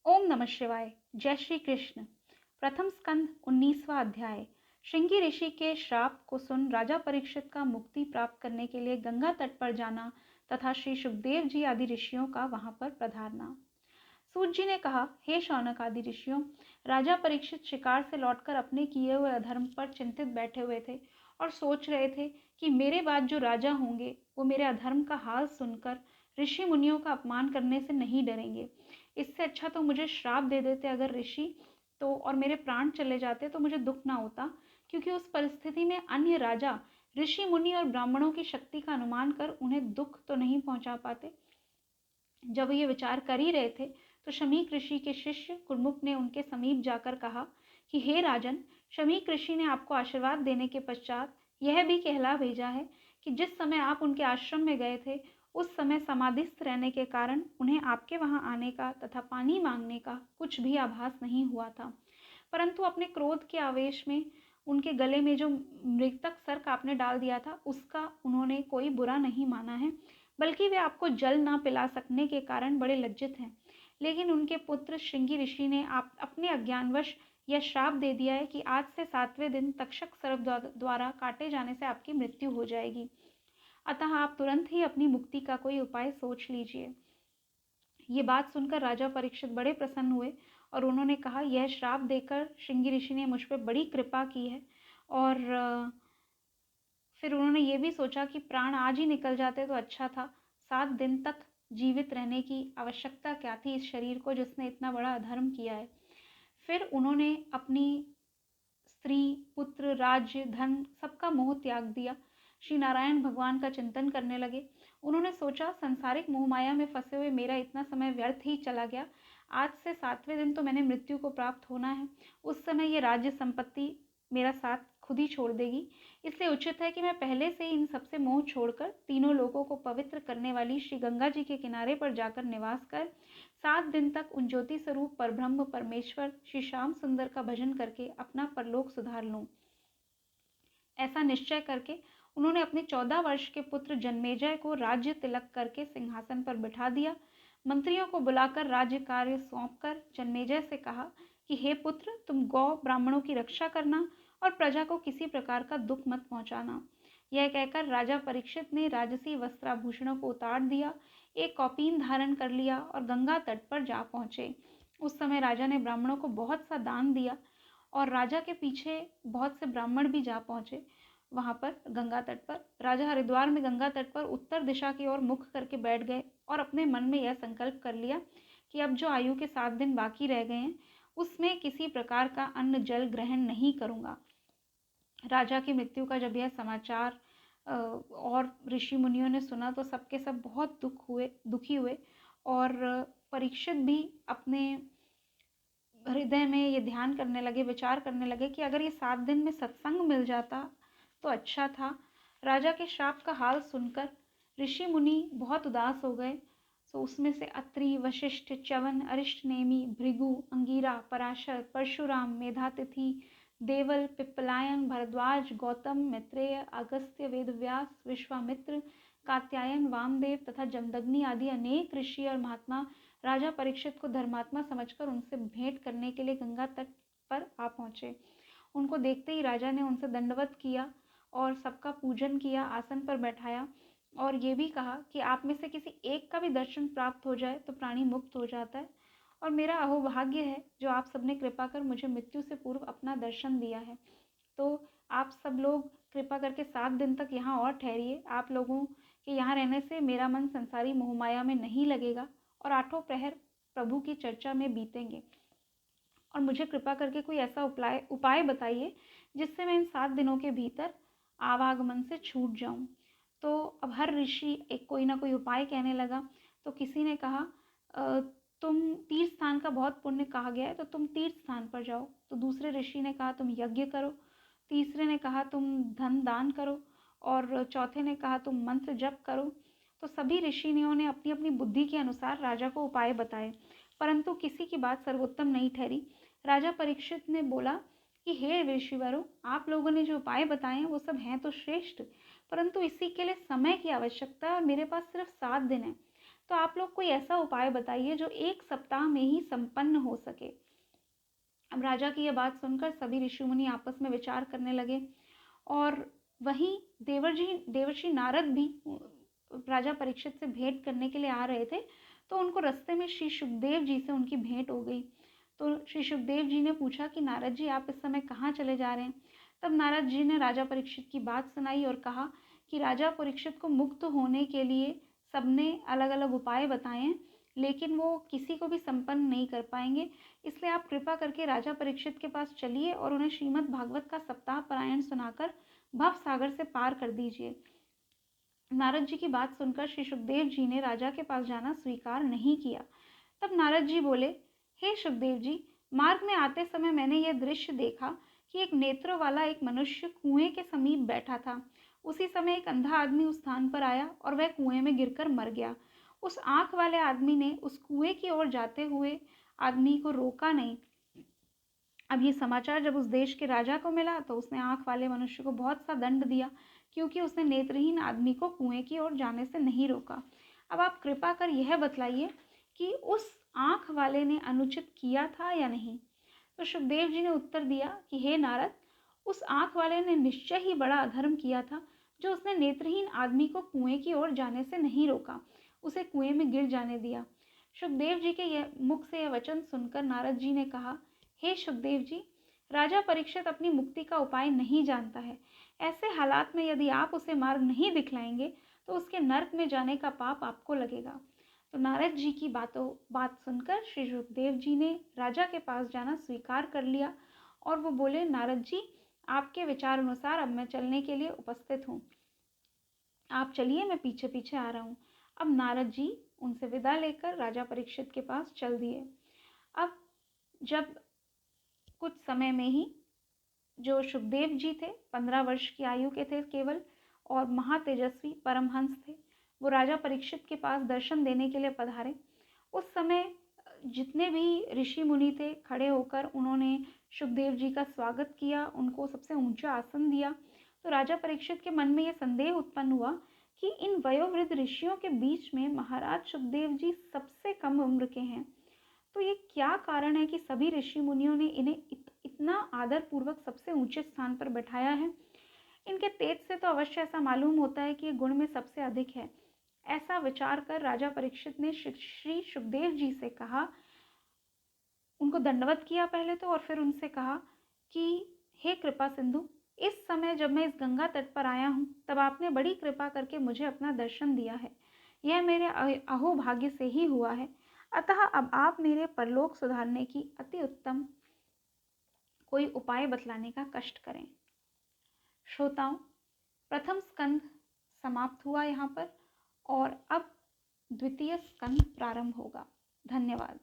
ओम नमः शिवाय। जय श्री कृष्ण। प्रथम स्कंद 19वां अध्याय। श्रृंगी ऋषि के श्राप को सुन राजा परीक्षित का मुक्ति प्राप्त करने के लिए गंगा तट पर जाना तथा श्री सुखदेव जी आदि ऋषियों का वहां पर पधारना। सूत जी ने कहा, हे शौनक आदि ऋषियों, राजा परीक्षित शिकार से लौटकर अपने किए हुए अधर्म पर चिंतित बैठे हुए थे और सोच रहे थे कि मेरे बाद जो राजा होंगे वो मेरे अधर्म का हाल सुनकर ऋषि मुनियों का अपमान करने से नहीं डरेंगे। इससे अच्छा तो मुझे श्राप दे देते अगर ऋषि, तो और मेरे प्राण चले जाते तो मुझे दुख ना होता, क्योंकि उस परिस्थिति में अन्य राजा ऋषि मुनि और ब्राह्मणों की शक्ति का अनुमान कर उन्हें दुख तो नहीं पहुंचा पाते। जब वो ये विचार कर ही रहे थे तो शमीक ऋषि के शिष्य कुर्मुक ने उनके समीप जाकर कहा कि हे राजन, शमीक ऋषि ने आपको आशीर्वाद देने के पश्चात यह भी कहला भेजा है कि जिस समय आप उनके आश्रम में गए थे उस समय समाधिस्थ रहने के कारण उन्हें आपके वहां आने का तथा पानी मांगने का कुछ भी आभास नहीं हुआ था, परंतु अपने क्रोध के आवेश में उनके गले में जो मृतक सर्प आपने डाल दिया था उसका उन्होंने कोई बुरा नहीं माना है, बल्कि वे आपको जल ना पिला सकने के कारण बड़े लज्जित हैं। लेकिन उनके पुत्र श्रृंगी ऋषि ने आप अपने अज्ञानवश यह श्राप दे दिया है कि आज से 7वें दिन तक्षक सर्प द्वारा काटे जाने से आपकी मृत्यु हो जाएगी। अतः आप तुरंत ही अपनी मुक्ति का कोई उपाय सोच लीजिए। ये बात सुनकर राजा परीक्षित बड़े प्रसन्न हुए और उन्होंने कहा, यह श्राप देकर श्रृंगी ऋषि ने मुझ पर बड़ी कृपा की है। और फिर उन्होंने ये भी सोचा कि प्राण आज ही निकल जाते तो अच्छा था। 7 दिन तक जीवित रहने की आवश्यकता क्या थी इस शरीर को जिसने इतना बड़ा अधर्म किया है। फिर उन्होंने अपनी स्त्री, पुत्र, राज्य, धन सबका मोह त्याग दिया। श्री नारायण भगवान का चिंतन करने लगे। उन्होंने सोचा, संसारिक मोहमाया में फंसे हुए मेरा इतना समय व्यर्थ ही चला गया। आज से 7वें दिन तो मैंने मृत्यु को प्राप्त होना है। उस समय ये राज्य संपत्ति मेरा साथ खुद ही छोड़ देगी। इसलिए उचित है कि मैं पहले से ही इन सबसे मोह छोड़कर तीनों लोगों को पवित्र करने वाली श्री गंगा जी के किनारे पर जाकर निवास कर 7 दिन तक उन ज्योति स्वरूप परब्रह्म परमेश्वर श्री श्याम सुंदर का भजन करके अपना परलोक सुधार लूं। ऐसा निश्चय करके उन्होंने अपने 14 वर्ष के पुत्र जन्मेजय को राज्य तिलक करके सिंहासन पर बिठा दिया। मंत्रियों को बुलाकर राज्य कार्य सौंपकर जन्मेजय से कहा कि हे पुत्र, तुम गौ ब्राह्मणों की रक्षा करना और प्रजा को किसी प्रकार का दुख मत पहुंचाना। यह कहकर राजा परीक्षित ने राजसी वस्त्राभूषणों को उतार दिया, एक कौपीन धारण कर लिया और गंगा तट पर जा पहुंचे। उस समय राजा ने ब्राह्मणों को बहुत सा दान दिया और राजा के पीछे बहुत से ब्राह्मण भी जा पहुंचे। वहां पर गंगा तट पर राजा हरिद्वार में गंगा तट पर उत्तर दिशा की ओर मुख करके बैठ गए और अपने मन में यह संकल्प कर लिया कि अब जो आयु के 7 दिन बाकी रह गए हैं उसमें किसी प्रकार का अन्न जल ग्रहण नहीं करूंगा। राजा की मृत्यु का जब यह समाचार और ऋषि मुनियों ने सुना तो सबके सब बहुत दुखी हुए और परीक्षित भी अपने हृदय में ये ध्यान करने लगे, विचार करने लगे कि अगर ये 7 दिन में सत्संग मिल जाता तो अच्छा था। राजा के श्राप का हाल सुनकर ऋषि मुनि बहुत उदास हो गए। तो उसमें से अत्रि, वशिष्ठ, च्यवन, अरिष्टनेमि, भृगु, अंगिरा, पराशर, परशुराम, मेधातिथि, देवल, पिप्पलायन, भरद्वाज, गौतम, मैत्रेय, अगस्त्य, वेदव्यास, विश्वामित्र, कात्यायन, वामदेव तथा जमदग्नि आदि अनेक ऋषि और महात्मा राजा परीक्षित को धर्मात्मा समझकर उनसे भेंट करने के लिए गंगा तट पर आ पहुंचे। उनको देखते ही राजा ने उनसे दंडवत किया और सबका पूजन किया, आसन पर बैठाया और ये भी कहा कि आप में से किसी एक का भी दर्शन प्राप्त हो जाए तो प्राणी मुक्त हो जाता है और मेरा अहोभाग्य है जो आप सबने कृपा कर मुझे मृत्यु से पूर्व अपना दर्शन दिया है। तो आप सब लोग कृपा करके 7 दिन तक यहाँ और ठहरिए। आप लोगों के यहाँ रहने से मेरा मन संसारी मोहमाया में नहीं लगेगा और 8 प्रहर प्रभु की चर्चा में बीतेंगे। और मुझे कृपा करके कोई ऐसा उपाय बताइए जिससे मैं इन 7 दिनों के भीतर आवागमन से छूट जाऊं। तो अब हर ऋषि एक कोई ना कोई उपाय कहने लगा। तो किसी ने कहा, तुम तीर्थ स्थान का बहुत पुण्य कहा गया है तो तुम तीर्थ स्थान पर जाओ। तो दूसरे ऋषि ने कहा, तुम यज्ञ करो। तीसरे ने कहा, तुम धन दान करो। और चौथे ने कहा, तुम मंत्र जप करो। तो सभी ऋषियों ने अपनी अपनी बुद्धि के अनुसार राजा को उपाय बताए, परंतु किसी की बात सर्वोत्तम नहीं ठहरी। राजा परीक्षित ने बोला कि हे ऋषिवरों, आप लोगों ने जो उपाय बताए हैं वो सब हैं तो श्रेष्ठ, परंतु इसी के लिए समय की आवश्यकता है और मेरे पास सिर्फ 7 दिन है। तो आप लोग कोई ऐसा उपाय बताइए जो 1 सप्ताह में ही संपन्न हो सके। अब राजा की यह बात सुनकर सभी ऋषि मुनि आपस में विचार करने लगे और वहीं देवर्षि नारद भी राजा परीक्षित से भेंट करने के लिए आ रहे थे। तो उनको रास्ते में श्री सुखदेव जी से उनकी भेंट हो गई। तो श्री सुखदेव जी ने पूछा कि नारद जी, आप इस समय कहाँ चले जा रहे हैं? तब नारद जी ने राजा परीक्षित की बात सुनाई और कहा कि राजा परीक्षित को मुक्त होने के लिए सबने अलग अलग उपाय बताए हैं, लेकिन वो किसी को भी संपन्न नहीं कर पाएंगे। इसलिए आप कृपा करके राजा परीक्षित के पास चलिए और उन्हें श्रीमद् भागवत का सप्ताह पारायण सुनाकर भव सागर से पार कर दीजिए। नारद जी की बात सुनकर श्री सुखदेव जी ने राजा के पास जाना स्वीकार नहीं किया। तब नारद जी बोले, हे सुखदेव जी, मार्ग में आते समय मैंने यह दृश्य देखा कि एक नेत्रों वाला एक मनुष्य कुएं के समीप बैठा था। उसी समय एक अंधा आदमी उस स्थान पर आया और वह कुएं में गिरकर मर गया। उस आंख वाले आदमी ने उस कुएं की ओर जाते हुए आदमी को रोका नहीं। अब ये समाचार जब उस देश के राजा को मिला तो उसने आंख वाले मनुष्य को बहुत सा दंड दिया, क्योंकि उसने नेत्रहीन आदमी को कुएं की ओर जाने से नहीं रोका। अब आप कृपा कर यह बतलाइए कि उस आंख वाले ने अनुचित किया था या नहीं? तो सुखदेव जी ने उत्तर दिया कि हे नारद, उस आंख वाले ने निश्चय ही बड़ा अधर्म किया था, जो उसने नेत्रहीन आदमी को कुएं की ओर जाने से नहीं रोका, उसे कुएं में गिर जाने दिया। सुखदेव जी के मुख से यह वचन सुनकर नारद जी ने कहा, हे सुखदेव जी, राजा परीक्षित अपनी मुक्ति का उपाय नहीं जानता है। ऐसे हालात में यदि आप उसे मार्ग नहीं दिखलाएंगे तो उसके नरक में जाने का पाप आपको लगेगा। तो नारद जी की बात सुनकर श्री सुखदेव जी ने राजा के पास जाना स्वीकार कर लिया और वो बोले, नारद जी, आपके विचार अनुसार अब मैं चलने के लिए उपस्थित हूँ। आप चलिए, मैं पीछे पीछे आ रहा हूँ। अब नारद जी उनसे विदा लेकर राजा परीक्षित के पास चल दिए। अब जब कुछ समय में ही जो सुखदेव जी थे, 15 वर्ष की आयु के थे केवल, और महातेजस्वी परमहंस थे, वो राजा परीक्षित के पास दर्शन देने के लिए पधारे। उस समय जितने भी ऋषि मुनि थे, खड़े होकर उन्होंने सुखदेव जी का स्वागत किया, उनको सबसे ऊंचा आसन दिया। तो राजा परीक्षित के मन में यह संदेह उत्पन्न हुआ कि इन वयोवृद्ध ऋषियों के बीच में महाराज सुखदेव जी सबसे कम उम्र के हैं। तो ये क्या कारण है कि सभी ऋषि मुनियों ने इन्हें इतना आदर पूर्वक सबसे ऊंचे स्थान पर बैठाया है? इनके तेज से तो अवश्य ऐसा मालूम होता है कि ये गुण में सबसे अधिक है। ऐसा विचार कर राजा परीक्षित ने श्री सुखदेव जी से कहा, उनको दंडवत किया पहले तो, और फिर उनसे कहा कि हे कृपा सिंधु, इस समय जब मैं इस गंगा तट पर आया हूँ, तब आपने बड़ी कृपा करके मुझे अपना दर्शन दिया है। यह मेरे अहोभाग्य से ही हुआ है। अतः अब आप मेरे परलोक सुधारने की अति उत्तम कोई उपाय बतलाने का कष्ट करें। श्रोताओं, प्रथम स्कंद समाप्त हुआ यहाँ पर और अब द्वितीय स्कंद प्रारंभ होगा। धन्यवाद।